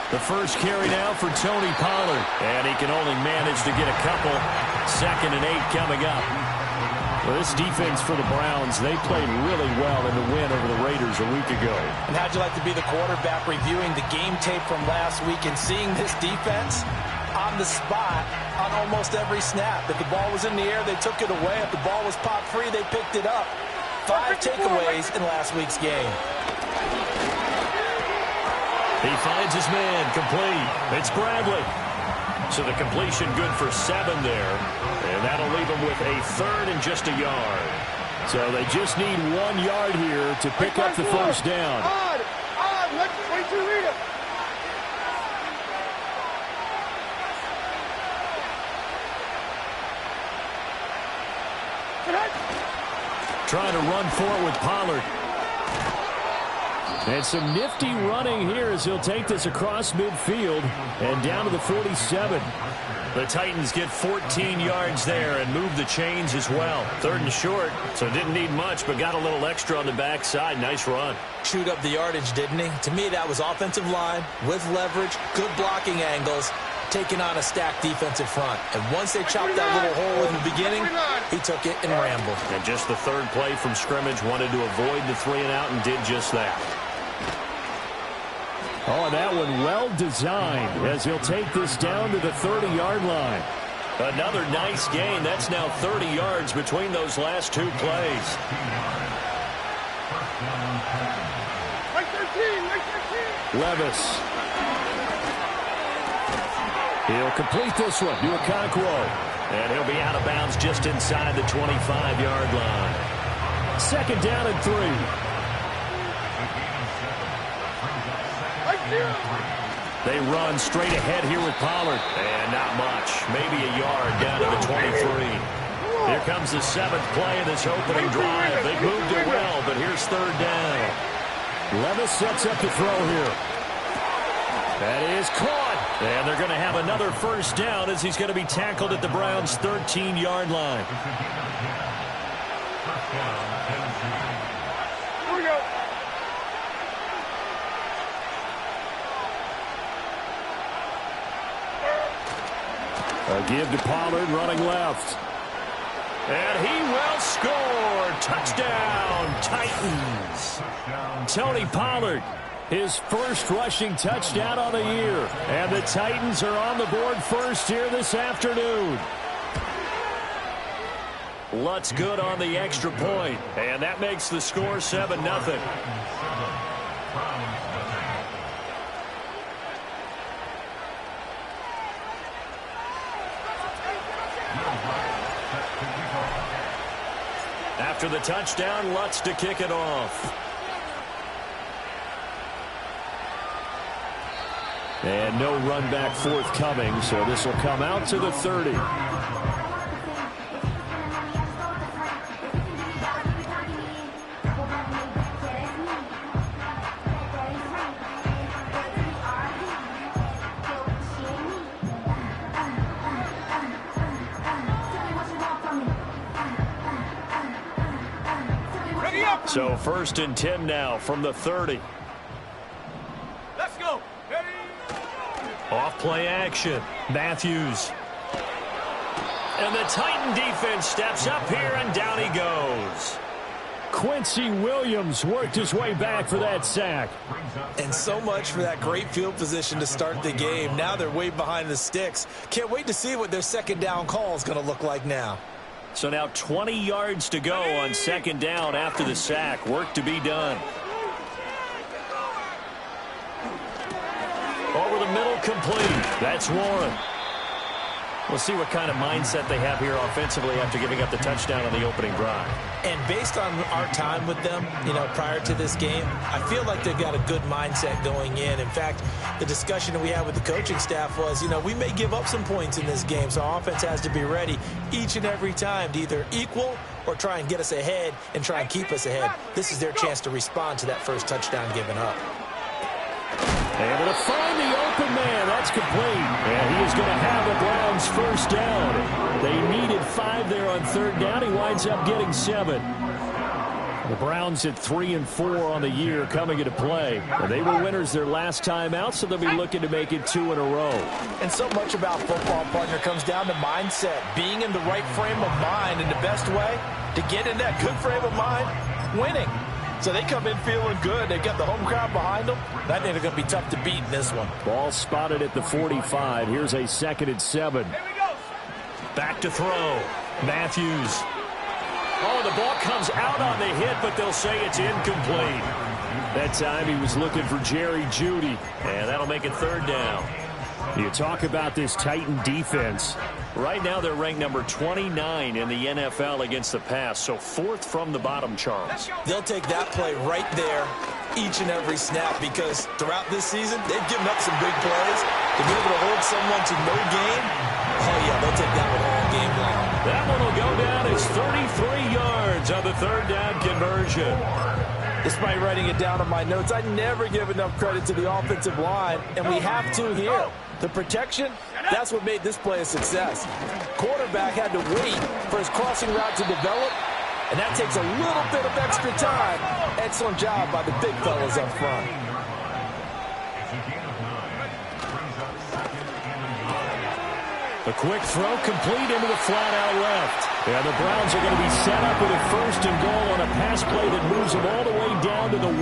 The first carry now for Tony Pollard. And he can only manage to get a couple. 2nd and 8 coming up. Well, this defense for the Browns, they played really well in the win over the Raiders a week ago. And how'd you like to be the quarterback reviewing the game tape from last week and seeing this defense on the spot on almost every snap? If the ball was in the air, they took it away. If the ball was popped free, they picked it up. 5 takeaways in last week's game. He finds his man, complete. It's Bradley. So the completion good for 7 there. And that'll leave him with a 3rd and just a yard. So they just need 1 yard here to pick up the first down. Trying to run for it with Pollard. And some nifty running here as he'll take this across midfield and down to the 47. The Titans get 14 yards there and move the chains as well. 3rd and short, so didn't need much, but got a little extra on the backside. Nice run. Chewed up the yardage, didn't he? To me, that was offensive line with leverage, good blocking angles, taking on a stacked defensive front. And once they chopped that little hole in the beginning, he took it and rambled. And just the 3rd play from scrimmage, wanted to avoid the 3 and out and did just that. Oh, and that one well designed as he'll take this down to the 30-yard line. Another nice gain. That's now 30 yards between those last 2 plays. Levis. He'll complete this one to Okonkwo. And he'll be out of bounds just inside the 25-yard line. 2nd down and 3. They run straight ahead here with Pollard. And not much. Maybe a yard down to the 23. Here comes the 7th play of this opening drive. They moved it well, but here's 3rd down. Levis sets up the throw here. That is caught. And they're going to have another first down as he's going to be tackled at the Browns' 13-yard line. Here we go. A give to Pollard running left. And he will score. Touchdown, Titans. Tony Pollard, his first rushing touchdown on the year. And the Titans are on the board first here this afternoon. Lutz good on the extra point. And that makes the score 7-0. After the touchdown, Lutz to kick it off. And no run back forthcoming, so this will come out to the 30. So 1st and 10 now from the 30. Let's go. Off play action. Matthews. And the Titan defense steps up here, and down he goes. Quincy Williams worked his way back for that sack. And so much for that great field position to start the game. Now they're way behind the sticks. Can't wait to see what their 2nd down call is going to look like now. So now 20 yards to go on 2nd down after the sack. Work to be done. Over the middle, complete. That's Warren. We'll see what kind of mindset they have here offensively after giving up the touchdown on the opening drive. And based on our time with them, prior to this game, I feel like they've got a good mindset going in. In fact, the discussion that we had with the coaching staff was, we may give up some points in this game, so our offense has to be ready each and every time to either equal or try and get us ahead and try and keep us ahead. This is their chance to respond to that first touchdown given up. Able to find the open man. That's complete. And he is going to have the Browns first down. They needed 5 there on 3rd down. He winds up getting 7. The Browns at 3-4 on the year coming into play. They were winners their last time out, so they'll be looking to make it 2 in a row. And so much about football, partner, comes down to mindset. Being in the right frame of mind, and the best way to get in that good frame of mind, winning. So they come in feeling good. They've got the home crowd behind them. I think they're going to be tough to beat in this one. Ball spotted at the 45. Here's a 2nd and 7. Back to throw. Matthews. Oh, the ball comes out on the hit, but they'll say it's incomplete. That time he was looking for Jerry Jeudy, and that'll make it 3rd down. You talk about this Titan defense. Right now they're ranked number 29 in the NFL against the pass, so 4th from the bottom, Charles. They'll take that play right there each and every snap, because throughout this season, they've given up some big plays. To be able to hold someone to no gain, oh yeah, they'll take that one all game long. That one will go down as 33 yards on the 3rd down conversion. Despite writing it down on my notes, I never give enough credit to the offensive line, and we have to here. The protection, that's what made this play a success. Quarterback had to wait for his crossing route to develop, and that takes a little bit of extra time. Excellent job by the big fellas up front. A quick throw complete into the flat out left. And the Browns are going to be set up with a 1st and goal on a pass play that moves them all the way down to the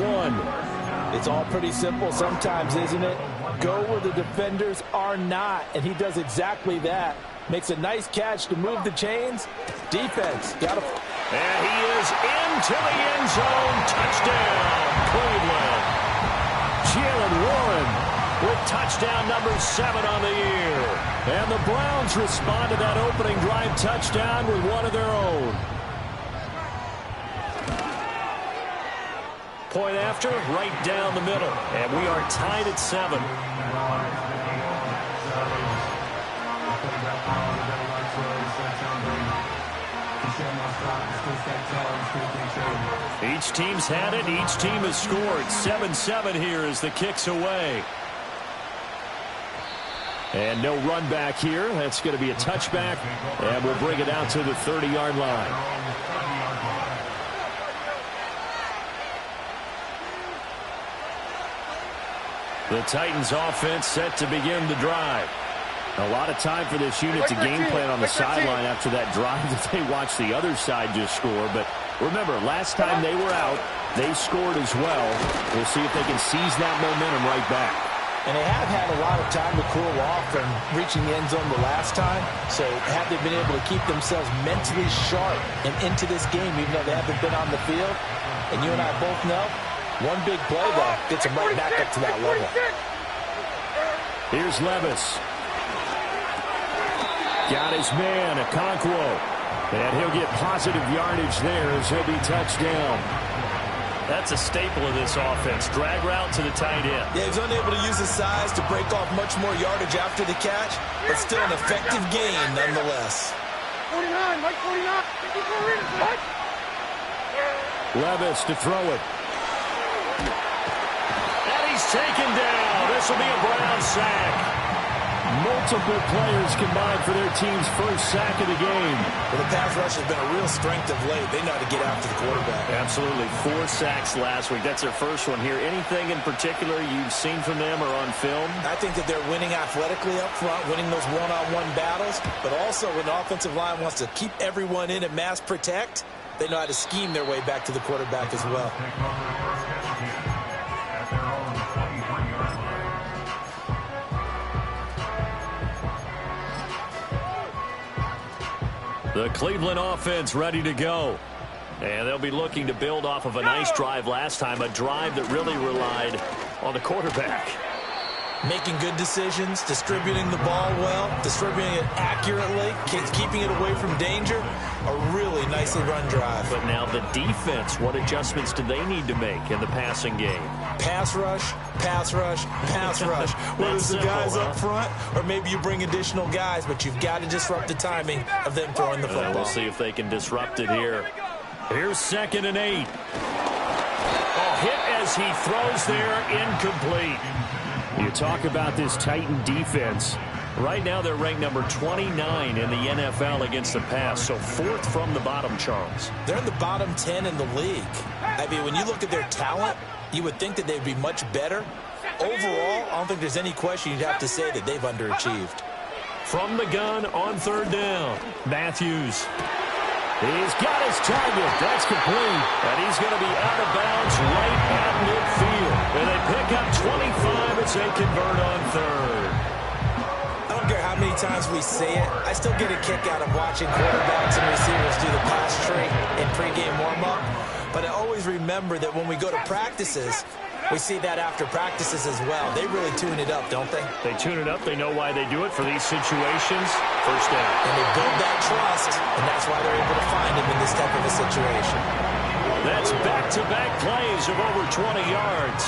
1. It's all pretty simple sometimes, isn't it? Go where the defenders are not, and he does exactly that. Makes a nice catch to move the chains. Defense, got to... And he is into the end zone. Touchdown, Cleveland. Jalen Warren with touchdown number 7 on the year. And the Browns respond to that opening drive touchdown with one of their own. Point after, right down the middle. And we are tied at 7. Each team's had it. Each team has scored. 7-7 here as the kick's away. And no run back here. That's going to be a touchback. And we'll bring it out to the 30-yard line. The Titans offense set to begin the drive. A lot of time for this unit to game plan on the sideline after that drive that they watched the other side just score. But remember, last time they were out, they scored as well. We'll see if they can seize that momentum right back. And they have had a lot of time to cool off from reaching the end zone the last time. So have they been able to keep themselves mentally sharp and into this game, even though they haven't been on the field? And you and I both know, one big play, though, gets them right back up to that level. Here's Levis. Got his man, Okonkwo. And he'll get positive yardage there as he'll be touched down. That's a staple of this offense. Drag route to the tight end. Yeah, he's unable to use his size to break off much more yardage after the catch, but still an effective gain nonetheless. 49, Mike 49. What? Levis to throw it. And he's taken down. This will be a Brown sack. Multiple players combined for their team's first sack of the game. Well, the pass rush has been a real strength of late. They know how to get after the quarterback. Absolutely. 4 sacks last week. That's their first one here. Anything in particular you've seen from them or on film? I think that they're winning athletically up front, winning those one-on-one battles, but also when the offensive line wants to keep everyone in and mass protect, they know how to scheme their way back to the quarterback as well. The Cleveland offense ready to go. And they'll be looking to build off of a nice drive last time, a drive that really relied on the quarterback. Making good decisions, distributing the ball well, distributing it accurately, keeping it away from danger. A really nicely run drive. But now the defense, what adjustments do they need to make in the passing game? Pass rush, pass rush, pass rush. Whether it's the guys up front or maybe you bring additional guys, but you've got to disrupt the timing of them throwing the football. We'll see if they can disrupt it here. Here's 2nd and 8. Oh, hit as he throws there, incomplete. You talk about this Titan defense. Right now they're ranked number 29 in the NFL against the pass, so 4th from the bottom, Charles. They're in the bottom 10 in the league. I mean, when you look at their talent, you would think that they'd be much better. Overall, I don't think there's any question you'd have to say that they've underachieved. From the gun on third down, Matthews. He's got his target. That's complete. And he's going to be out of bounds right at midfield. And they pick up 25 as they convert on third. I don't care how many times we say it, I still get a kick out of watching quarterbacks and receivers do the pass trait in pregame warm-up. But I always remember that when we go to practices, we see that after practices as well. They really tune it up, don't they? They tune it up. They know why they do it for these situations. First down. And they build that trust, and that's why they're able to find him in this type of a situation. That's back-to-back plays of over 20 yards.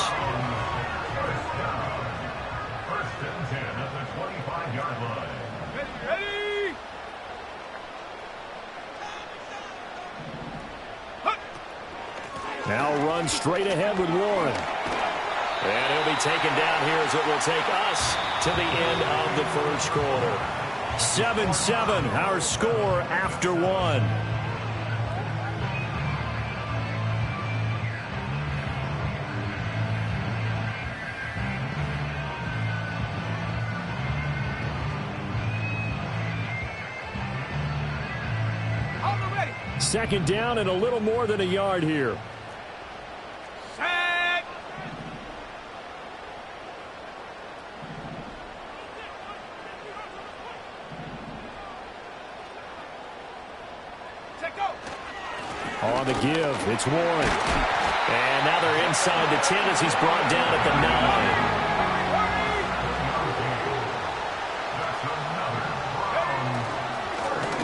First and 10 at the 25-yard line. Ready? Now run straight ahead with Warren. And he'll be taken down here as it will take us to the end of the first quarter. 7-7, our score after one. Second down and a little more than a yard here. Set. Set, go. On the give, it's Warren. And now they're inside the 10 as he's brought down at the 9.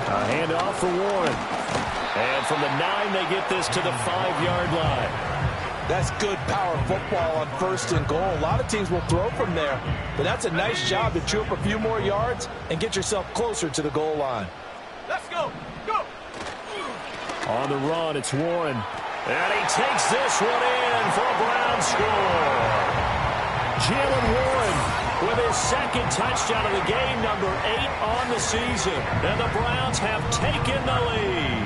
A handoff for Warren. And from the 9, they get this to the 5-yard line. That's good power football on first and goal. A lot of teams will throw from there, but that's a nice job to chew up a few more yards and get yourself closer to the goal line. Let's go. Go. On the run, it's Warren. And he takes this one in for a Brown score. Jalen Warren with his second touchdown of the game, number 8 on the season. And the Browns have taken the lead.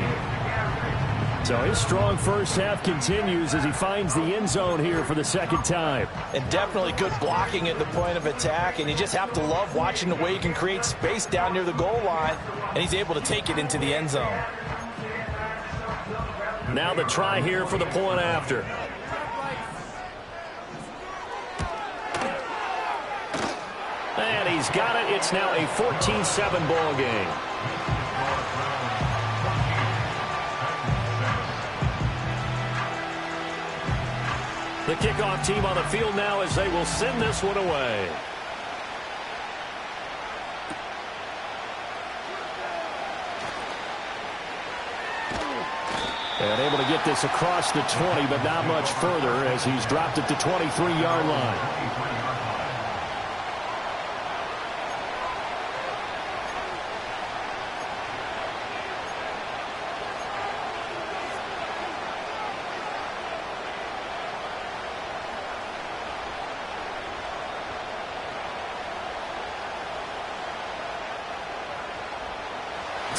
So his strong first half continues as he finds the end zone here for the second time. And definitely good blocking at the point of attack, and you just have to love watching the way he can create space down near the goal line, and he's able to take it into the end zone. Now the try here for the point after. And he's got it. It's now a 14-7 ball game. The kickoff team on the field now as they will send this one away. And able to get this across the 20, but not much further as he's dropped it to 23-yard line.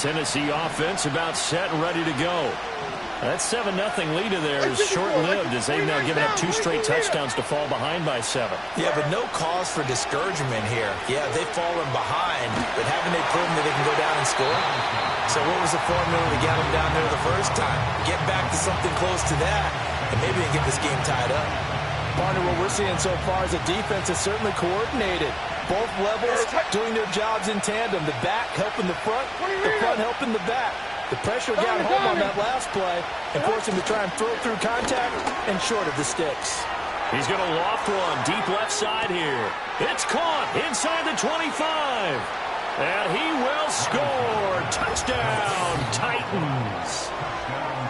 Tennessee offense about set and ready to go. That 7-0 lead of theirs is short-lived as they've now given up 2 straight touchdowns to fall behind by 7. Yeah, but no cause for discouragement here. Yeah, they've fallen behind, but haven't they proven that they can go down and score? So what was the formula to get them down there the first time? Get back to something close to that, and maybe they get this game tied up. Partner, what we're seeing so far is the defense is certainly coordinated. Both levels doing their jobs in tandem. The back helping the front helping the back. The pressure got home on that last play and forced him to try and throw through contact and short of the sticks. He's going to loft one deep left side here. It's caught inside the 25. And he will score. Touchdown, Titans.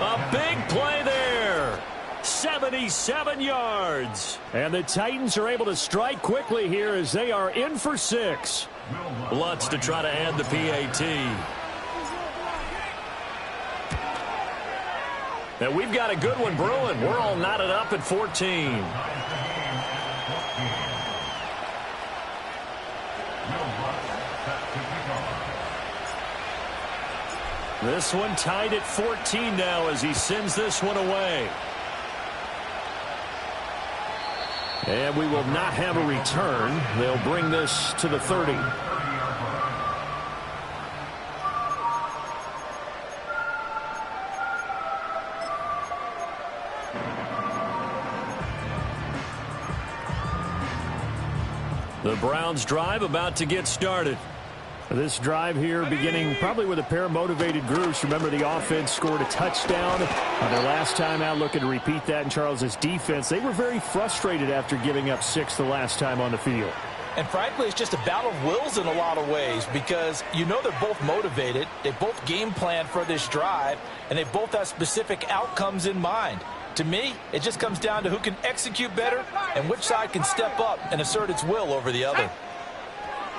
A big play there. 77 yards. And the Titans are able to strike quickly here as they are in for 6. Lutz to try to add the PAT. And we've got a good one brewing. We're all knotted up at 14. This one tied at 14 now as he sends this one away. And we will not have a return. They'll bring this to the 30. The Browns drive about to get started. This drive here beginning probably with a pair of motivated groups. Remember, the offense scored a touchdown on their last time out. Looking to repeat that in Charles's defense. They were very frustrated after giving up 6 the last time on the field. And frankly, it's just a battle of wills in a lot of ways because you know they're both motivated. They both game plan for this drive, and they both have specific outcomes in mind. To me, it just comes down to who can execute better and which side can step up and assert its will over the other.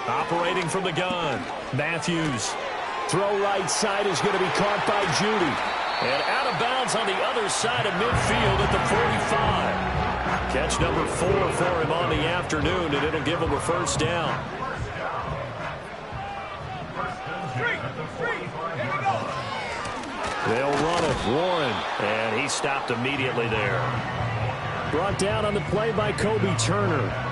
Operating from the gun, Matthews. Throw right side is going to be caught by Judy. And out of bounds on the other side of midfield at the 45. Catch number 4 for him on the afternoon, and it'll give him a first down. They'll run it, Warren, and he stopped immediately there. Brought down on the play by Kobe Turner.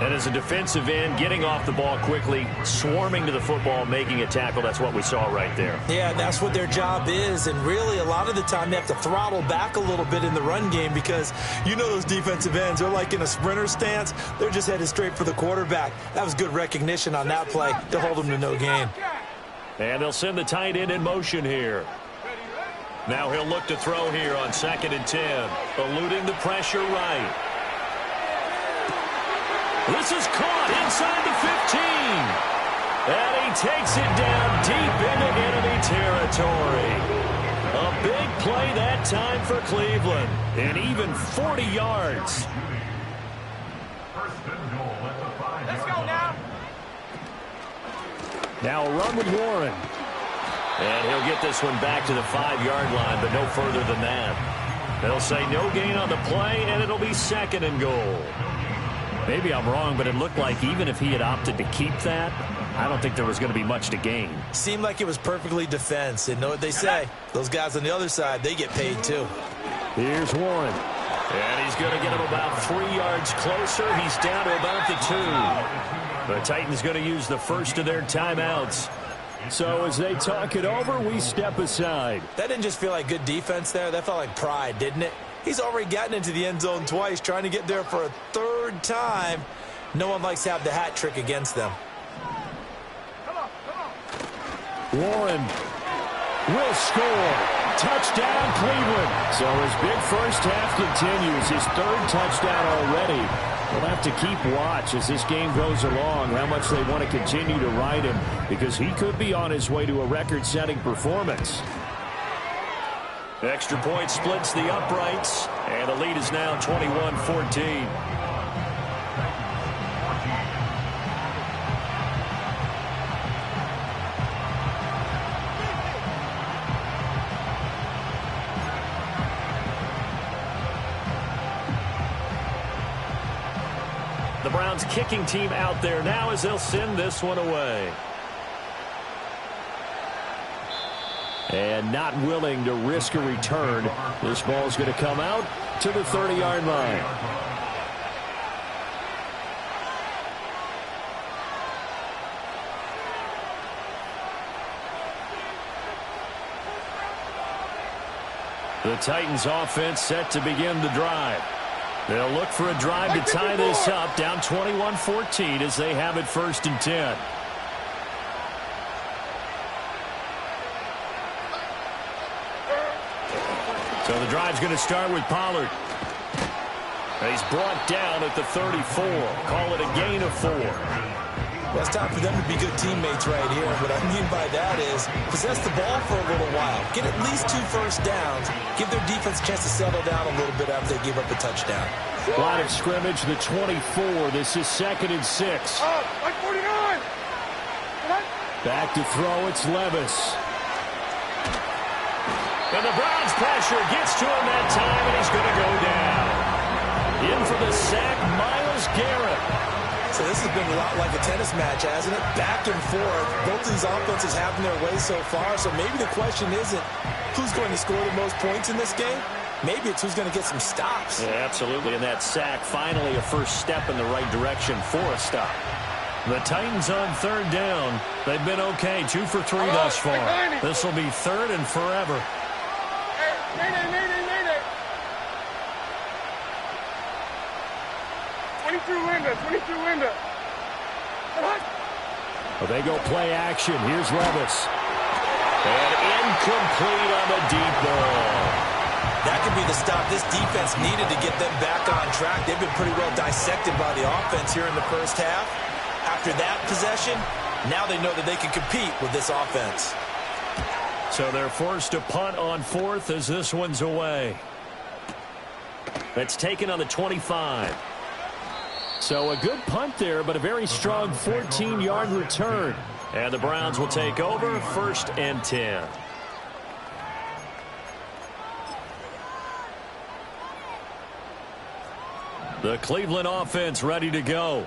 And as a defensive end, getting off the ball quickly, swarming to the football, making a tackle, that's what we saw right there. Yeah, that's what their job is, and really a lot of the time they have to throttle back a little bit in the run game because you know those defensive ends, they're like in a sprinter stance. They're just headed straight for the quarterback. That was good recognition on that play to hold them to no gain. And they'll send the tight end in motion here. Now he'll look to throw here on 2nd and 10, eluding the pressure right. This is caught inside the 15. And he takes it down deep into enemy territory. A big play that time for Cleveland. And even 40 yards. Let's go now. Now a run with Warren. And he'll get this one back to the 5-yard line, but no further than that. They'll say no gain on the play, and it'll be 2nd and goal. Maybe I'm wrong, but it looked like even if he had opted to keep that, I don't think there was going to be much to gain. Seemed like it was perfectly defense. And know what they say? Those guys on the other side, they get paid too. Here's Warren. And he's going to get him about 3 yards closer. He's down to about the 2. The Titans going to use the first of their timeouts. So as they talk it over, we step aside. That didn't just feel like good defense there. That felt like pride, didn't it? He's already gotten into the end zone twice, trying to get there for a 3rd time. No one likes to have the hat trick against them. Warren will score. Touchdown, Cleveland. So his big first half continues. His 3rd touchdown already. We'll have to keep watch as this game goes along, how much they want to continue to ride him, because he could be on his way to a record-setting performance. Extra point splits the uprights, and the lead is now 21-14. The Browns kicking team out there now as they'll send this one away. And not willing to risk a return. This ball's going to come out to the 30-yard line. The Titans offense set to begin the drive. They'll look for a drive to tie this up, down 21-14 as they have it 1st and 10. So the drive's going to start with Pollard. He's brought down at the 34. Call it a gain of 4. Well, it's time for them to be good teammates right here. What I mean by that is possess the ball for a little while. Get at least 2 first downs. Give their defense a chance to settle down a little bit after they give up a touchdown. Line of scrimmage, the 24. This is 2nd and 6. Like 49. Back to throw, it's Levis. And the Browns pressure gets to him that time, and he's going to go down. In for the sack, Myles Garrett. So this has been a lot like a tennis match, hasn't it? Back and forth. Both these offenses having their way so far. So maybe the question isn't who's going to score the most points in this game. maybe it's who's going to get some stops. Yeah, absolutely, and that sack finally a first step in the right direction for a stop. The Titans on third down. They've been okay, 2 for 3 thus far. This will be third and forever. 22 window. Well, they go play action. Here's Levis. And incomplete on the deep ball. That could be the stop this defense needed to get them back on track. They've been pretty well dissected by the offense here in the first half. After that possession, now they know that they can compete with this offense. So they're forced to punt on fourth as this one's away. That's taken on the 25. So a good punt there, but a very strong 14-yard return. And the Browns will take over, 1st and 10. The Cleveland offense ready to go.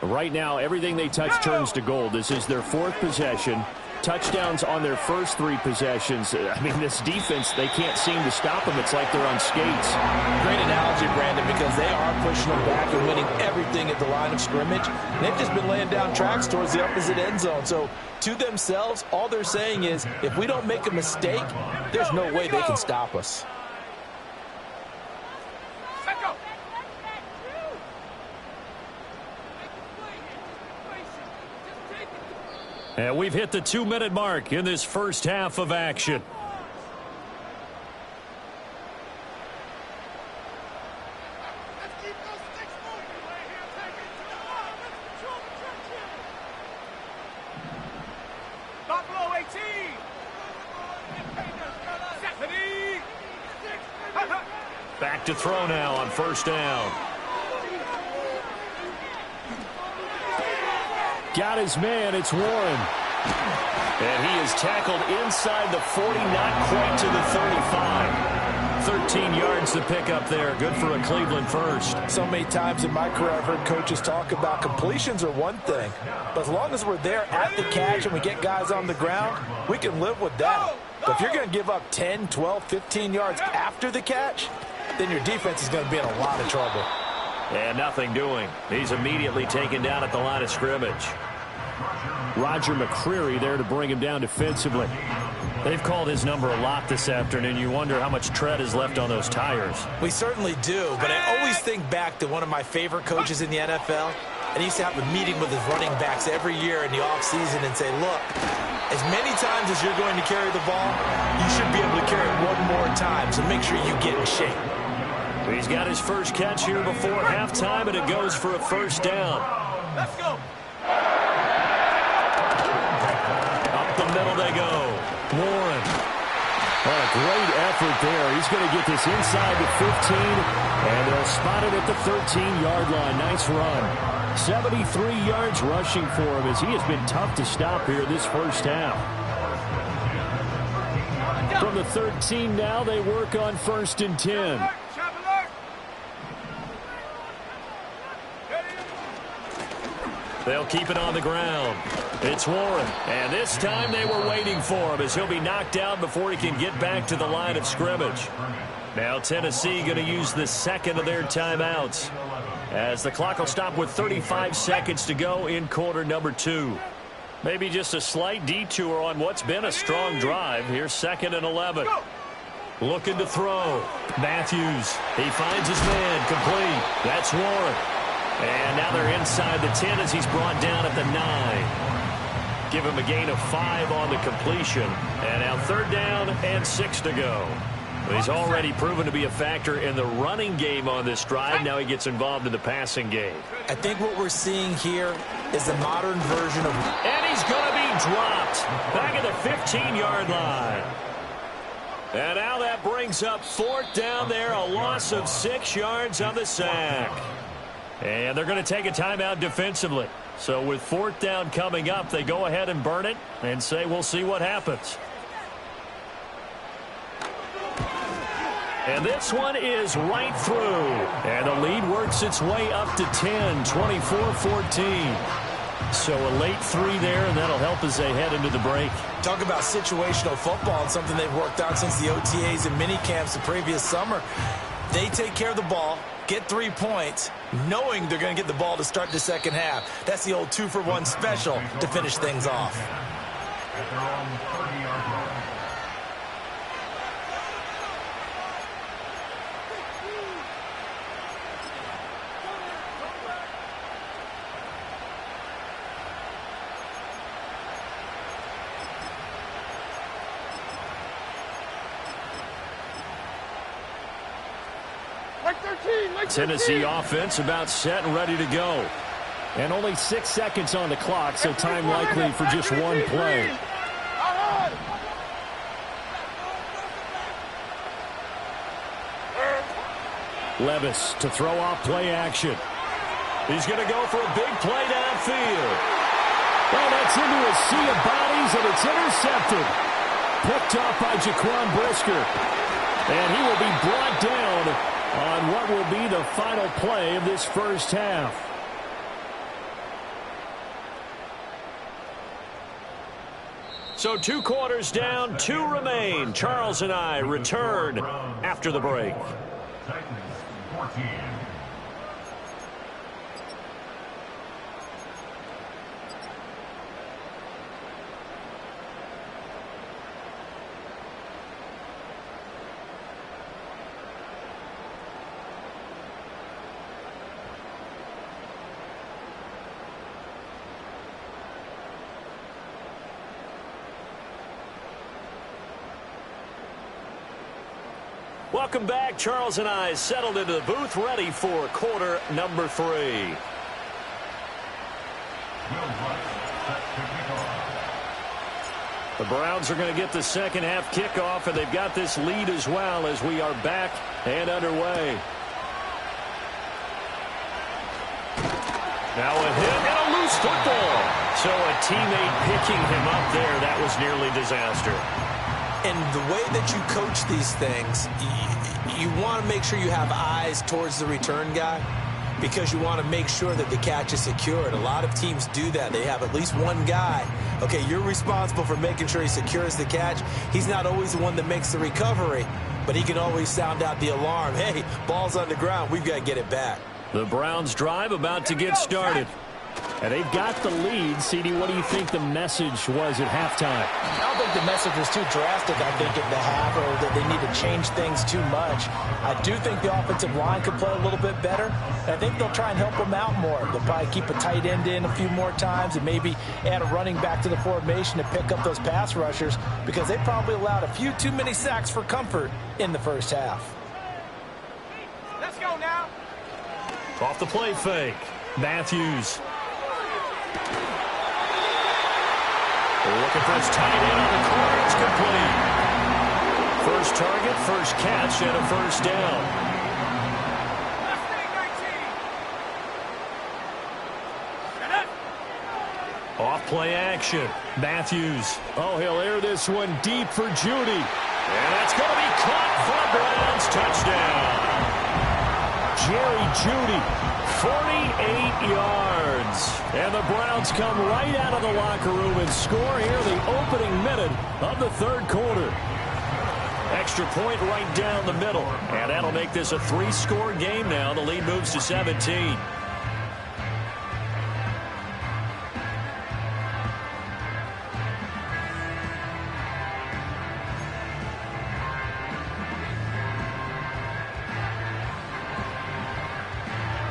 Right now, everything they touch turns to gold. This is their 4th possession. Touchdowns on their first 3 possessions. I mean, this defense, they can't seem to stop them. It's like they're on skates. Great analogy, Brandon, because they are pushing them back and winning everything at the line of scrimmage. They've just been laying down tracks towards the opposite end zone. So, to themselves, all they're saying is, if we don't make a mistake, there's no way they can stop us. And we've hit the 2-minute mark in this first half of action. Buffalo 18. Back to throw now on first down. Got his man, it's Warren. And he is tackled inside the 40, not quite to the 35. 13 yards to pick up there. Good for a Cleveland first. So many times in my career I've heard coaches talk about completions are one thing. But as long as we're there at the catch and we get guys on the ground, we can live with that. But if you're going to give up 10, 12, 15 yards after the catch, then your defense is going to be in a lot of trouble. And nothing doing. He's immediately taken down at the line of scrimmage. Roger McCreary there to bring him down defensively. They've called his number a lot this afternoon. You wonder how much tread is left on those tires. We certainly do, but I always think back to one of my favorite coaches in the NFL. And he used to have a meeting with his running backs every year in the offseason and say, look, as many times as you're going to carry the ball, you should be able to carry it one more time, so make sure you get in shape. He's got his first catch here before halftime, and it goes for a first down. Let's go. Up the middle they go. Warren. Oh, a great effort there. He's going to get this inside the 15, and they'll spot it at the 13-yard line. Nice run. 73 yards rushing for him as he has been tough to stop here this first half. From the 13 now, they work on 1st and 10. They'll keep it on the ground. It's Warren. And this time they were waiting for him as he'll be knocked down before he can get back to the line of scrimmage. Now Tennessee going to use the second of their timeouts as the clock will stop with 35 seconds to go in quarter number 2. Maybe just a slight detour on what's been a strong drive. Here's 2nd and 11. Looking to throw. Matthews. He finds his man. Complete. That's Warren. And now they're inside the 10 as he's brought down at the 9. Give him a gain of 5 on the completion. And now 3rd down and 6 to go. He's already proven to be a factor in the running game on this drive. Now he gets involved in the passing game. I think what we're seeing here is the modern version of... And he's going to be dropped back at the 15-yard line. And now that brings up 4th down there, a loss of 6 yards on the sack. And they're going to take a timeout defensively. So with 4th down coming up, they go ahead and burn it and say we'll see what happens. And this one is right through. And the lead works its way up to 10, 24-14. So a late 3 there, and that'll help as they head into the break. Talk about situational football. It's something they've worked on since the OTAs and mini camps the previous summer. They take care of the ball, get 3 points, knowing they're going to get the ball to start the second half. That's the old 2-for-1 special to finish things off. At their own 30-yard line. Tennessee offense about set and ready to go. And only 6 seconds on the clock, so time likely for just one play. Levis to throw off play action. He's going to go for a big play downfield. Well, that's into a sea of bodies, and it's intercepted. Picked off by Jaquan Brisker. And he will be brought down on what will be the final play of this first half. So 2 quarters down, 2 remain. Charles and I return after the break. Titans 14. Welcome back. Charles and I settled into the booth, ready for quarter number 3. The Browns are going to get the second half kickoff, and they've got this lead as well as we are back and underway. Now a hit and a loose football. So a teammate picking him up there, that was nearly disaster. And the way that you coach these things, you want to make sure you have eyes towards the return guy because you want to make sure that the catch is secured. A lot of teams do that. They have at least one guy. Okay, you're responsible for making sure he secures the catch. He's not always the one that makes the recovery, but he can always sound out the alarm. Hey, ball's on the ground. We've got to get it back. The Browns drive about to get started. And they've got the lead. CD, what do you think the message was at halftime? I don't think the message was too drastic, I think, at the half, or that they need to change things too much. I do think the offensive line could play a little bit better. And I think they'll try and help them out more. They'll probably keep a tight end in a few more times and maybe add a running back to the formation to pick up those pass rushers because they probably allowed a few too many sacks for comfort in the first half. Let's go now. Off the play fake. Matthews. Looking for his tight end on the corner. It's complete. First target, first catch, and a first down. Off play action. Matthews. Oh, he'll air this one deep for Judy. And that's going to be caught for a Browns touchdown. Jerry Judy. 48 yards. And the Browns come right out of the locker room and score here the opening minute of the third quarter. Extra point right down the middle. And that'll make this a 3-score game now. The lead moves to 17.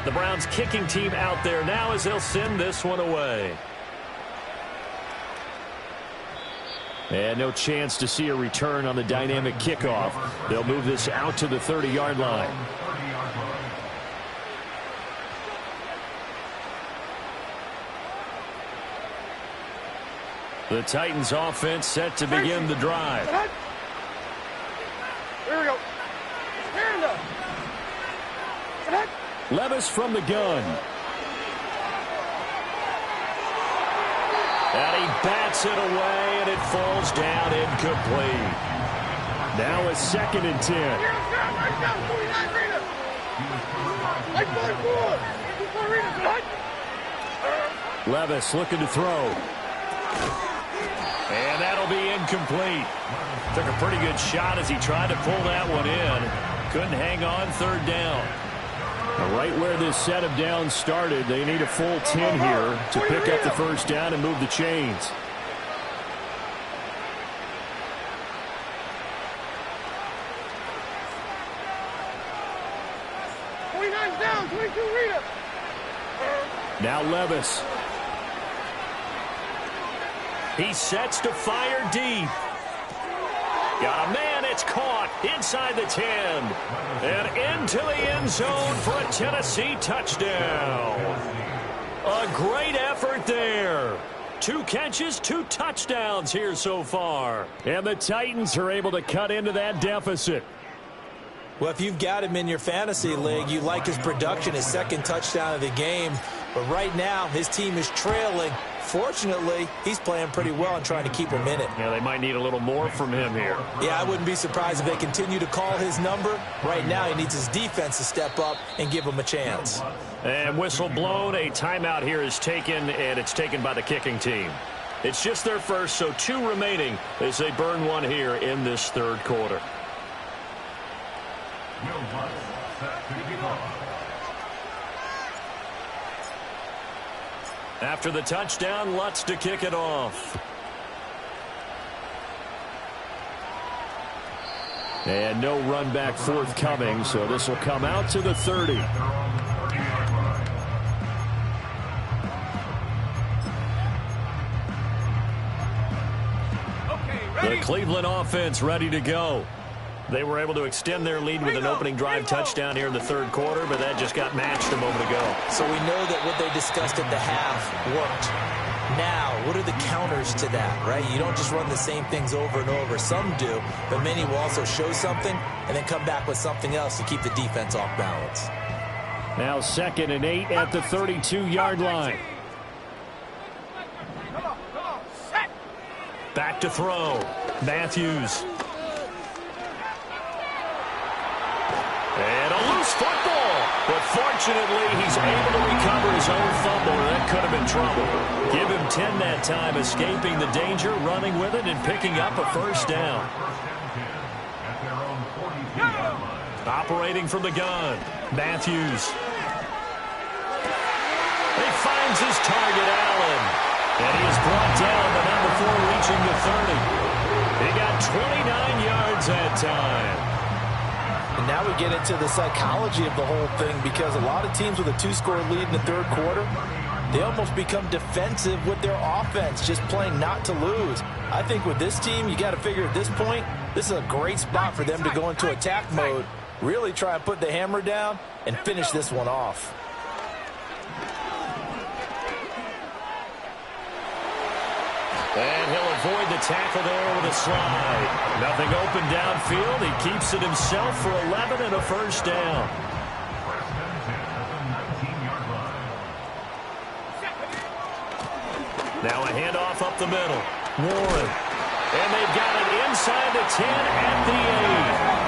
The Browns kicking team out there now as they'll send this one away. And no chance to see a return on the dynamic kickoff. They'll move this out to the 30-yard line. The Titans offense set to begin the drive. Here we go. Here up. Levis from the gun. And he bats it away, and it falls down incomplete. Now a 2nd and 10. Levis looking to throw. And that'll be incomplete. Took a pretty good shot as he tried to pull that one in. Couldn't hang on, third down. Right where this set of downs started, they need a full 10 here to pick up the first down and move the chains. Down, 22 Rita. Now Levis. He sets to fire deep. Got a man, it's caught inside the 10. And into the end zone for a Tennessee touchdown. A great effort there. 2 catches, 2 touchdowns here so far. And the Titans are able to cut into that deficit. Well, if you've got him in your fantasy league, you like his production, his second touchdown of the game. But right now, his team is trailing. Fortunately, he's playing pretty well and trying to keep him in it. Yeah, they might need a little more from him here. Yeah, I wouldn't be surprised if they continue to call his number. Right now, he needs his defense to step up and give him a chance. And whistle blown, a timeout here is taken, and it's taken by the kicking team. It's just their first, so 2 remaining as they burn one here in this third quarter. After the touchdown, Lutz to kick it off. And no run back forthcoming, so this will come out to the 30. The Cleveland offense ready to go. They were able to extend their lead with an opening drive touchdown here in the third quarter, but that just got matched a moment ago. So we know that what they discussed at the half worked. Now, what are the counters to that, right? You don't just run the same things over and over. Some do, but many will also show something and then come back with something else to keep the defense off balance. Now 2nd and 8 at the 32-yard line. Back to throw. Matthews. And a loose football. But fortunately, he's able to recover his own fumble. That could have been trouble. Give him 10 that time, escaping the danger, running with it, and picking up a first down. Operating from the gun. Matthews. He finds his target, Allen. And he is brought down, but not before reaching the 30. He got 29 yards that time. And now we get into the psychology of the whole thing, because a lot of teams with a 2-score lead in the third quarter, they almost become defensive with their offense, just playing not to lose. I think with this team, you got to figure at this point, this is a great spot for them to go into attack mode, really try and put the hammer down and finish this one off. And he'll avoid the tackle there with a slide. Nothing open downfield. He keeps it himself for 11 and a first down. Now a handoff up the middle. Warren. And they've got it inside the 10 at the 8.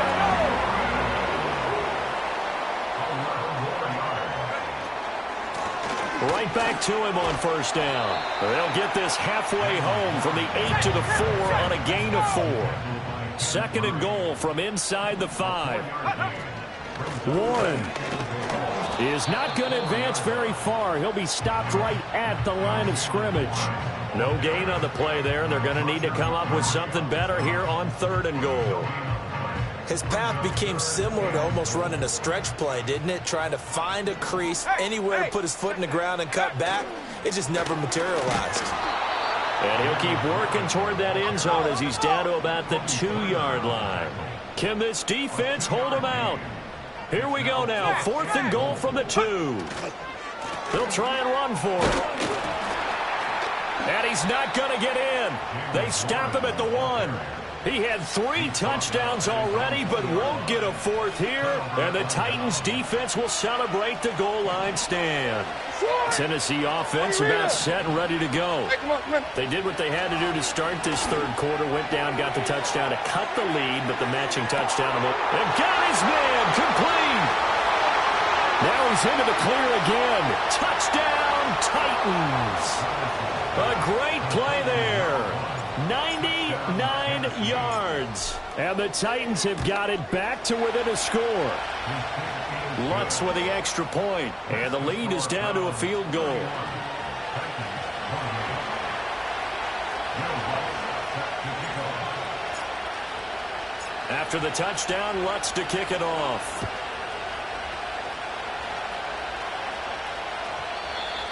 Right back to him on first down. They'll get this halfway home from the 8 to the 4 on a gain of 4. 2nd and goal from inside the 5. Warren is not going to advance very far. He'll be stopped right at the line of scrimmage. No gain on the play there. They're going to need to come up with something better here on 3rd and goal. His path became similar to almost running a stretch play, didn't it? Trying to find a crease, anywhere to put his foot in the ground and cut back. It just never materialized. And he'll keep working toward that end zone as he's down to about the 2-yard line. Can this defense hold him out? Here we go now. 4th and goal from the 2. They'll try and run for it. And he's not going to get in. They stop him at the 1. He had 3 touchdowns already, but won't get a 4th here. And the Titans defense will celebrate the goal line stand. Tennessee offense about set and ready to go. They did what they had to do to start this third quarter. Went down, got the touchdown to cut the lead, but the matching touchdown. And got his man complete. Now he's into the clear again. Touchdown, Titans. A great play there. 99 yards. And the Titans have got it back to within a score. Lutz with the extra point, and the lead is down to a field goal. After the touchdown, Lutz to kick it off.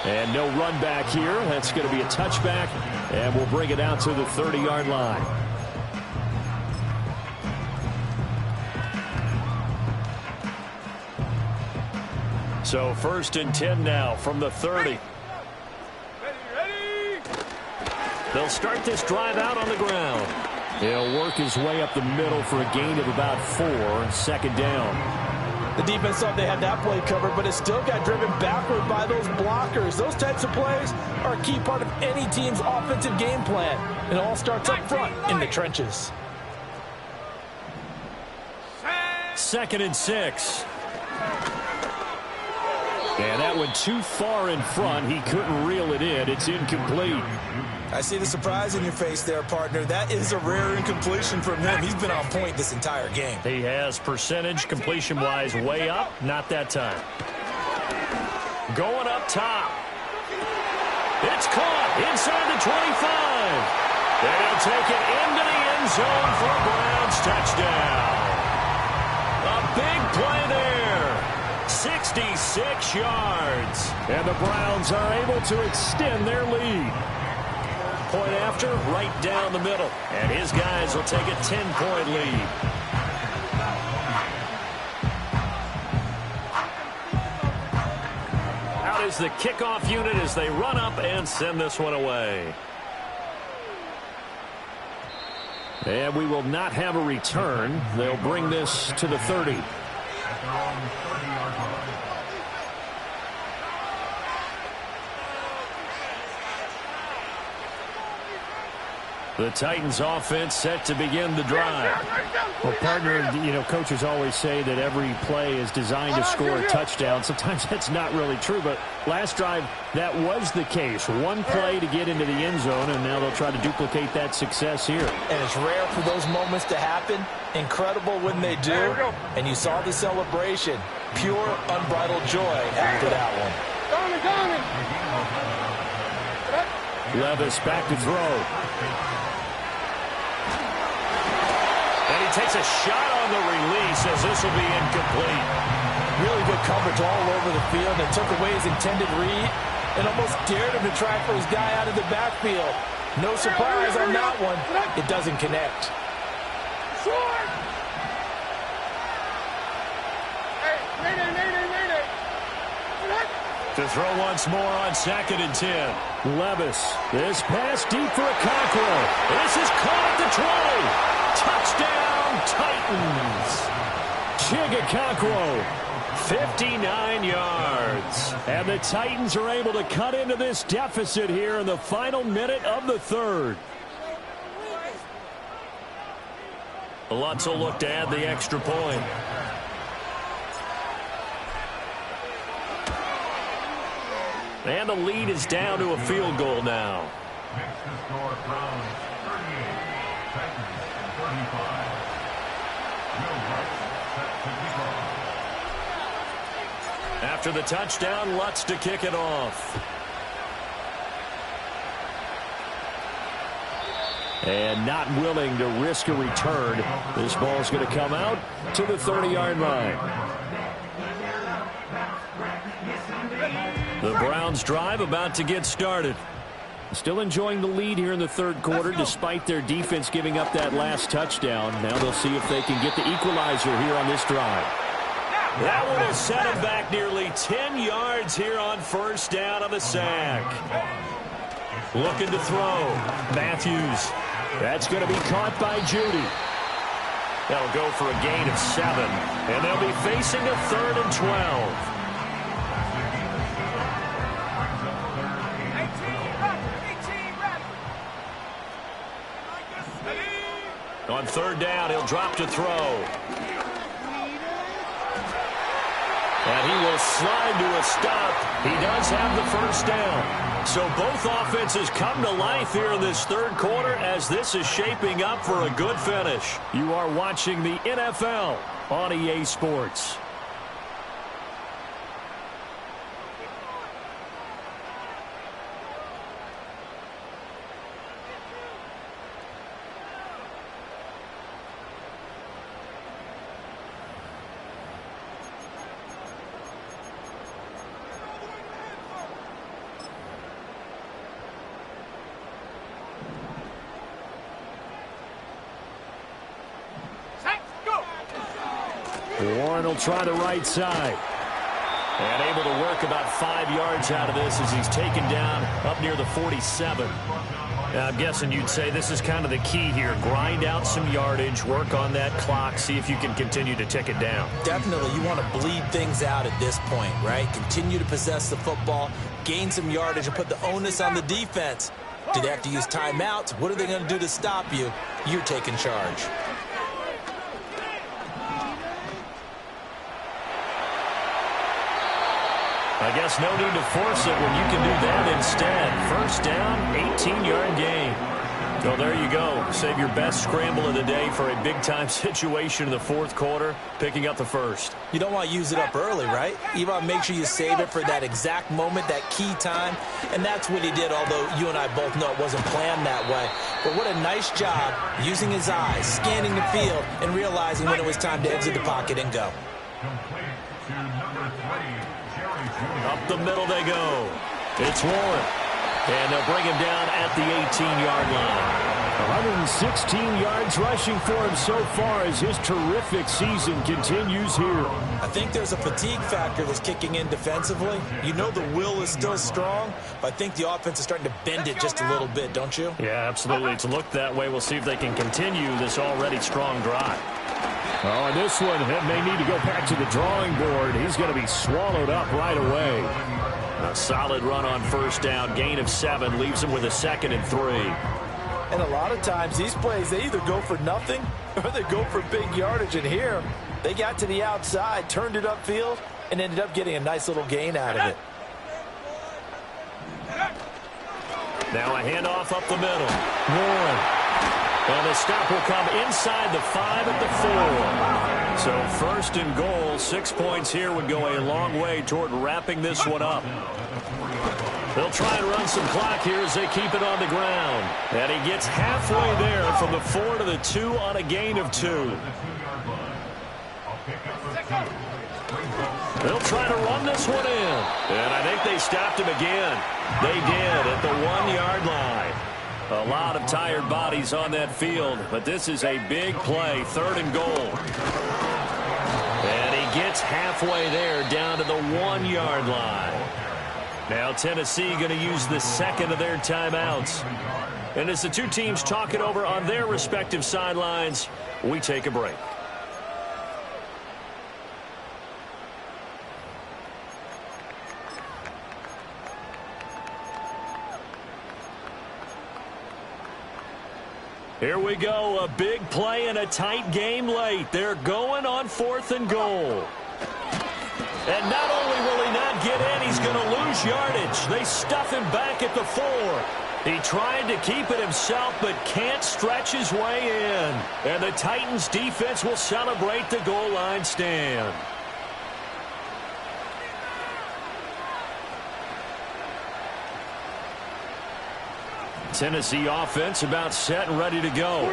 And no run back here. That's going to be a touchback, and we'll bring it out to the 30-yard line. So 1st and 10 now from the 30. They'll start this drive out on the ground. He'll work his way up the middle for a gain of about 4, 2nd down. The defense thought they had that play covered, but it still got driven backward by those blockers. Those types of plays are a key part of any team's offensive game plan. It all starts up front in the trenches. 2nd and 6. And that went too far in front. He couldn't reel it in. It's incomplete. I see the surprise in your face there, partner. That is a rare incompletion from him. He's been on point this entire game. He has percentage completion-wise way up. Not that time. Going up top. It's caught inside the 25. And he'll take it into the end zone for a Browns touchdown. A big play there. 66 yards. And the Browns are able to extend their lead. Point after, right down the middle. And his guys will take a 10-point lead. Out is the kickoff unit as they run up and send this one away. And we will not have a return. They'll bring this to the 30. The Titans offense set to begin the drive. Well, partner, you know, coaches always say that every play is designed to score a touchdown. Sometimes that's not really true, but last drive, that was the case. One play to get into the end zone, and now they'll try to duplicate that success here. And it's rare for those moments to happen. Incredible when they do. And you saw the celebration. Pure, unbridled joy after that one. Levis back to throw. And he takes a shot on the release as this will be incomplete. Really good coverage all over the field. It took away his intended read and almost dared him to try for his guy out of the backfield. No surprise on that one. It doesn't connect. To throw once more on 2nd and 10. Levis, this pass deep for a Cockrell. This is caught at the 20. Touchdown, Titans. Chigga Cockrell. 59 yards. And the Titans are able to cut into this deficit here in the final minute of the 3rd. Lutz will look to add the extra point. And the lead is down to a field goal now. Makes the score Browns 38, Titans 35. No Lutz set to kick off. After the touchdown, Lutz to kick it off. And not willing to risk a return. This ball's going to come out to the 30-yard line. The Browns drive about to get started. Still enjoying the lead here in the 3rd quarter despite their defense giving up that last touchdown. Now they'll see if they can get the equalizer here on this drive. That one will set him back nearly 10 yards here on 1st down on the sack. Looking to throw. Matthews. That's going to be caught by Judy. That'll go for a gain of 7. And they'll be facing a 3rd and 12. On 3rd down, he'll drop to throw. And he will slide to a stop. He does have the first down. So both offenses come to life here in this third quarter as this is shaping up for a good finish. You are watching the NFL on EA Sports. Warren will try the right side. And able to work about 5 yards out of this as he's taken down up near the 47. Now, I'm guessing you'd say this is kind of the key here. Grind out some yardage, work on that clock, see if you can continue to tick it down. Definitely, you want to bleed things out at this point, right? Continue to possess the football, gain some yardage, and put the onus on the defense. Do they have to use timeouts? What are they going to do to stop you? You're taking charge. I guess no need to force it when you can do that instead. First down, 18-yard gain. So there you go. Save your best scramble of the day for a big-time situation in the fourth quarter, picking up the first. You don't want to use it up early, right? You want to make sure you save it for that exact moment, that key time. And that's what he did, although you and I both know it wasn't planned that way. But what a nice job using his eyes, scanning the field, and realizing when it was time to exit the pocket and go. Up the middle they go. It's Warren. And they'll bring him down at the 18-yard line. 116 yards rushing for him so far as his terrific season continues here. I think there's a fatigue factor that's kicking in defensively. You know the will is still strong, but I think the offense is starting to bend it just a little bit, don't you? Yeah, absolutely. It's looked that way. We'll see if they can continue this already strong drive. Oh, and this one may need to go back to the drawing board. He's going to be swallowed up right away. A solid run on first down. Gain of 7 leaves him with a 2nd and 3. And a lot of times these plays, they either go for nothing or they go for big yardage. And here, they got to the outside, turned it upfield, and ended up getting a nice little gain out of it. Now a handoff up the middle. Warren. And the stop will come inside the 5 at the 4. So first and goal, 6 points here would go a long way toward wrapping this one up. They'll try and run some clock here as they keep it on the ground. And he gets halfway there from the 4 to the 2 on a gain of 2. They'll try to run this one in. And I think they stopped him again. They did at the 1-yard line. A lot of tired bodies on that field, but this is a big play, 3rd and goal. And he gets halfway there down to the 1-yard line. Now Tennessee going to use the 2nd of their timeouts. And as the two teams talk it over on their respective sidelines, we take a break. Here we go, a big play and a tight game late. They're going on 4th and goal. And not only will he not get in, he's going to lose yardage. They stuff him back at the 4. He tried to keep it himself, but can't stretch his way in. And the Titans defense will celebrate the goal line stand. Tennessee offense about set and ready to go.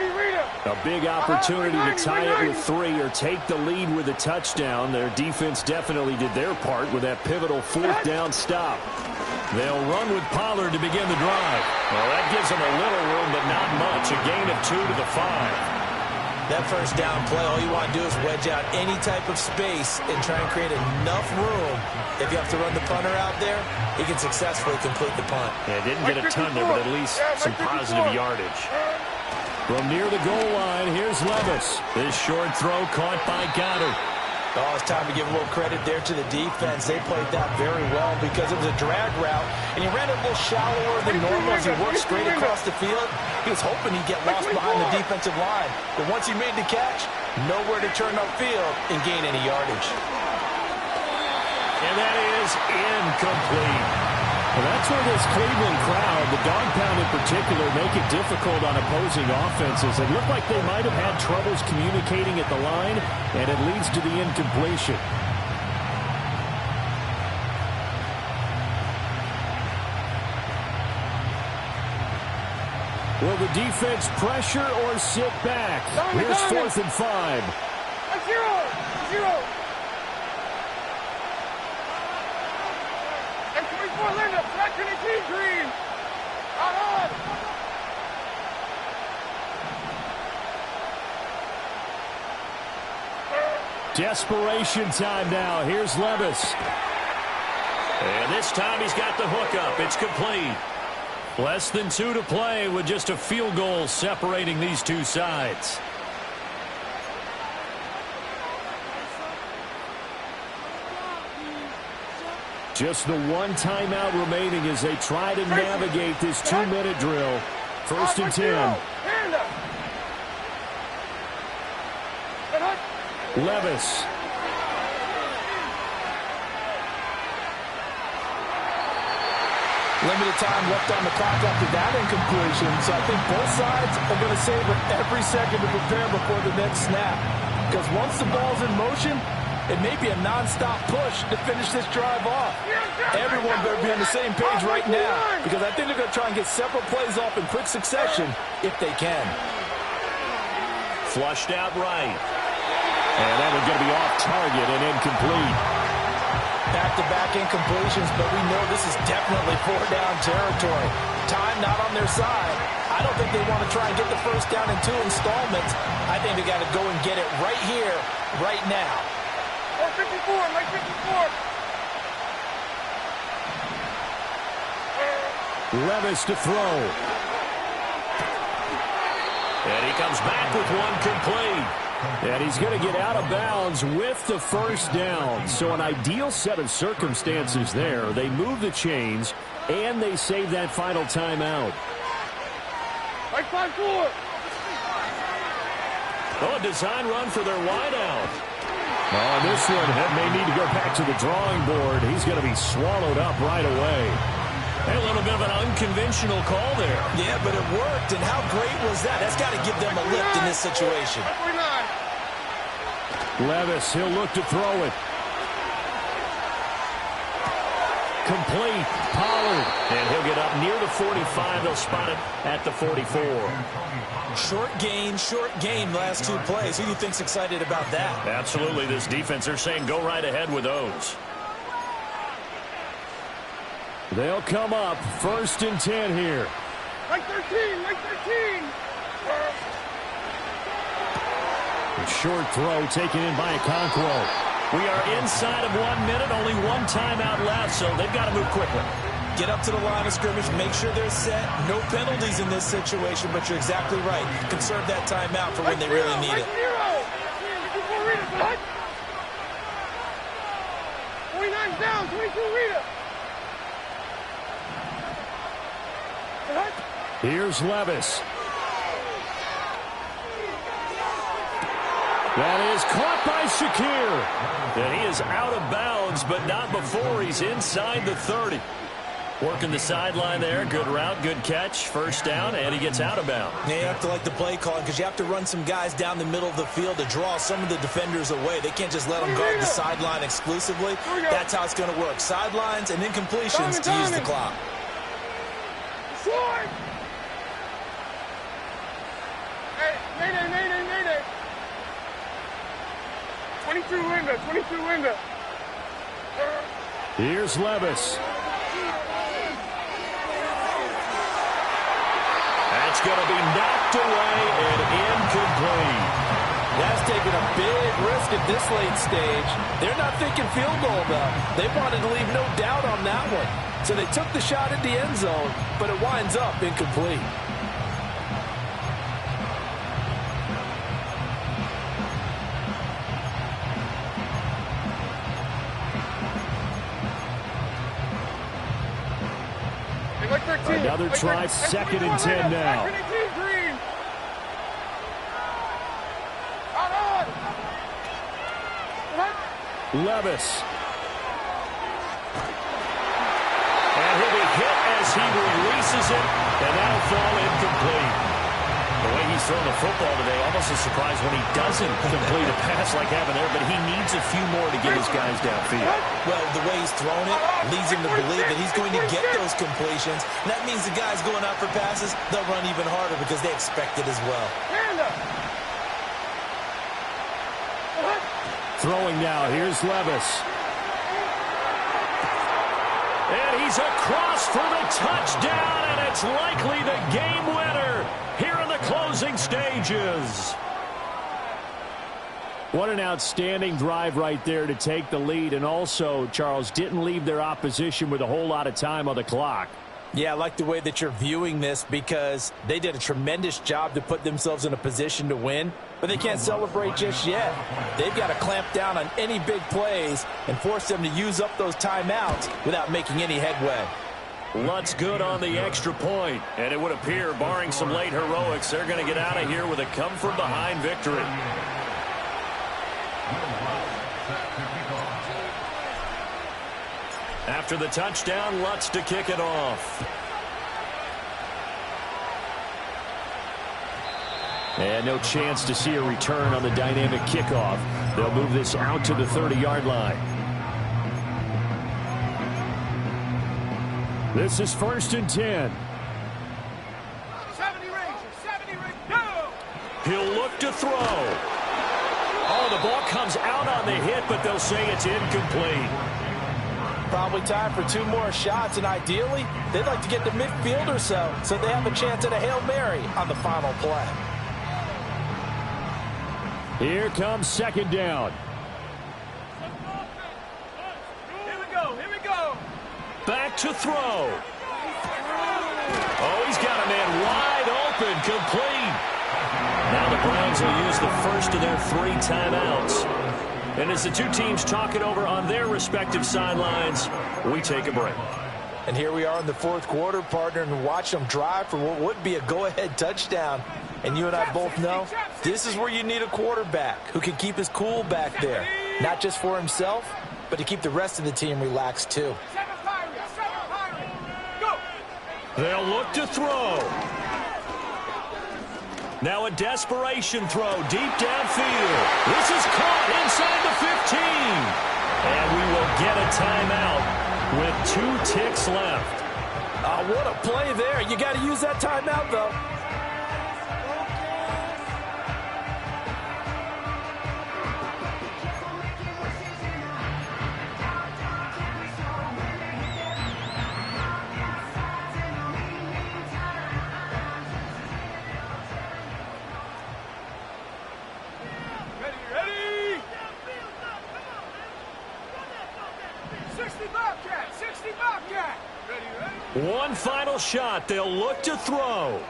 A big opportunity to tie it with 3 or take the lead with a touchdown. Their defense definitely did their part with that pivotal 4th down stop. They'll run with Pollard to begin the drive. Well, that gives them a little room, but not much. A gain of 2 to the 5. That first down play, all you want to do is wedge out any type of space and try and create enough room. If you have to run the punter out there, he can successfully complete the punt. Yeah, didn't get a ton there, but at least some positive yardage. From near the goal line, here's Levis. This short throw caught by Goddard. Oh, it's time to give a little credit there to the defense. They played that very well because it was a drag route, and he ran it a little shallower than normal as he worked straight across the field. He was hoping he'd get lost behind the defensive line. But once he made the catch, nowhere to turn upfield and gain any yardage. And that is incomplete. Well, that's where this Cleveland crowd, the dog pound in particular, make it difficult on opposing offenses. It looked like they might have had troubles communicating at the line, and it leads to the incompletion. Will the defense pressure or sit back? Here's 4th and 5. Zero. And 24 Linda, back to the team green. Out on. Desperation time now. Here's Levis. And this time he's got the hook up. It's complete. Less than 2 to play with just a field goal separating these two sides. Just the one timeout remaining as they try to navigate this 2-minute drill. 1st and 10. Levis. Limited time left on the clock after that incompletion, so I think both sides are going to savor every second to prepare before the next snap. Because once the ball's in motion, it may be a non-stop push to finish this drive off. Everyone better be on the same page right now, because I think they're going to try and get several plays off in quick succession if they can. Flushed out right. And that one's going to be off target and incomplete. Back-to-back incompletions, but we know this is definitely 4-down territory. Time not on their side. I don't think they want to try and get the first down in 2 installments. I think they got to go and get it right here, right now. 54, Mike 54. Levis to throw. And he comes back with one complete. And he's going to get out of bounds with the first down. So an ideal set of circumstances there. They move the chains, and they save that final timeout. Mike 5-4. Oh, a design run for their wideout. Oh, this one may need to go back to the drawing board. He's going to be swallowed up right away. A little bit of an unconventional call there. Yeah, but it worked, and how great was that? That's got to give them a lift in this situation. Levis, he'll look to throw it. Complete. Pollard. And he'll get up near the 45. They'll spot it at the 44. Short gain last 2 plays. Who do you think's excited about that? Absolutely. This defense, they're saying go right ahead with those. They'll come up 1st and 10 here. Mike 13, Mike 13. A short throw taken in by Okonkwo. We are inside of 1 minute, only one timeout left, so they've got to move quickly. Get up to the line of scrimmage, make sure they're set. No penalties in this situation, but you're exactly right. Conserve that timeout for when they really need it. 49's down, 22 Rita. Here's Levis. That is caught by Shakir. And he is out of bounds, but not before he's inside the 30. Working the sideline there. Good route, good catch. First down, and he gets out of bounds. They have to like the play calling because you have to run some guys down the middle of the field to draw some of the defenders away. They can't just let them guard the sideline exclusively. That's how it's going to work. Sidelines and incompletions to use the clock. Short! Hey, mayday. 22 window. Here's Levis. That's going to be knocked away and incomplete. That's taking a big risk at this late stage. They're not thinking field goal, though. They wanted to leave no doubt on that one. So they took the shot at the end zone, but it winds up incomplete. Another try, 2nd and 10 now. Levis. this. He releases it, and that'll fall incomplete. The way he's throwing the football today, almost a surprise when he doesn't complete a pass like having there, but he needs a few more to get his guys downfield. Well, the way he's thrown it leads him to believe that he's going to get those completions. And that means the guys going out for passes, they'll run even harder because they expect it as well. Throwing now, here's Levis. And he's across for the touchdown, and it's likely the game winner here in the closing stages. What an outstanding drive right there to take the lead, and also, Charles, didn't leave their opposition with a whole lot of time on the clock. Yeah, I like the way that you're viewing this because they did a tremendous job to put themselves in a position to win, but they can't celebrate just yet. They've got to clamp down on any big plays and force them to use up those timeouts without making any headway. Lutz good on the extra point, and it would appear, barring some late heroics, they're going to get out of here with a come-from-behind victory. After the touchdown, Lutz to kick it off. And no chance to see a return on the dynamic kickoff. They'll move this out to the 30-yard line. This is 1st and 10. 70 range, go! He'll look to throw. Oh, the ball comes out on the hit, but they'll say it's incomplete. Probably time for 2 more shots, and ideally, they'd like to get to midfield or so they have a chance at a Hail Mary on the final play. Here comes 2nd down. Here we go. Back to throw. Oh, he's got a man wide open, complete. Now the Browns will use the first of their 3 timeouts. And as the two teams talk it over on their respective sidelines, we take a break. And here we are in the 4th quarter, partner, and watch them drive for what would be a go-ahead touchdown. And you and I both know this is where you need a quarterback who can keep his cool back there, not just for himself, but to keep the rest of the team relaxed too. They'll look to throw. Now a desperation throw deep downfield. This is caught inside the 15. And we will get a timeout with 2 ticks left. What a play there. You got to use that timeout, though. Ready? 60 Bobcat. Ready? One final shot. They'll look to throw.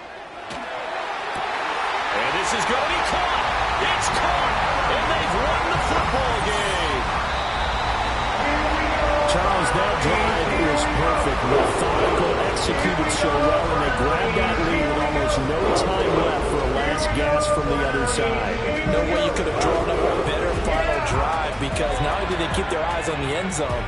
And this is going to be caught. It's caught. And they've won the football game. Charles, that drive is perfect. Methodical, executed so well, and they grabbed that lead with almost no time left for a last gasp from the other side. No way you could have drawn up a better final drive because not only did they keep their eyes on the end zone,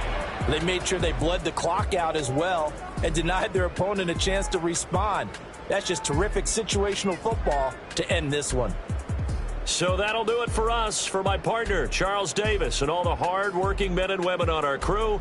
they made sure they bled the clock out as well and denied their opponent a chance to respond. That's just terrific situational football to end this one. So that'll do it for us. For my partner, Charles Davis, and all the hard-working men and women on our crew,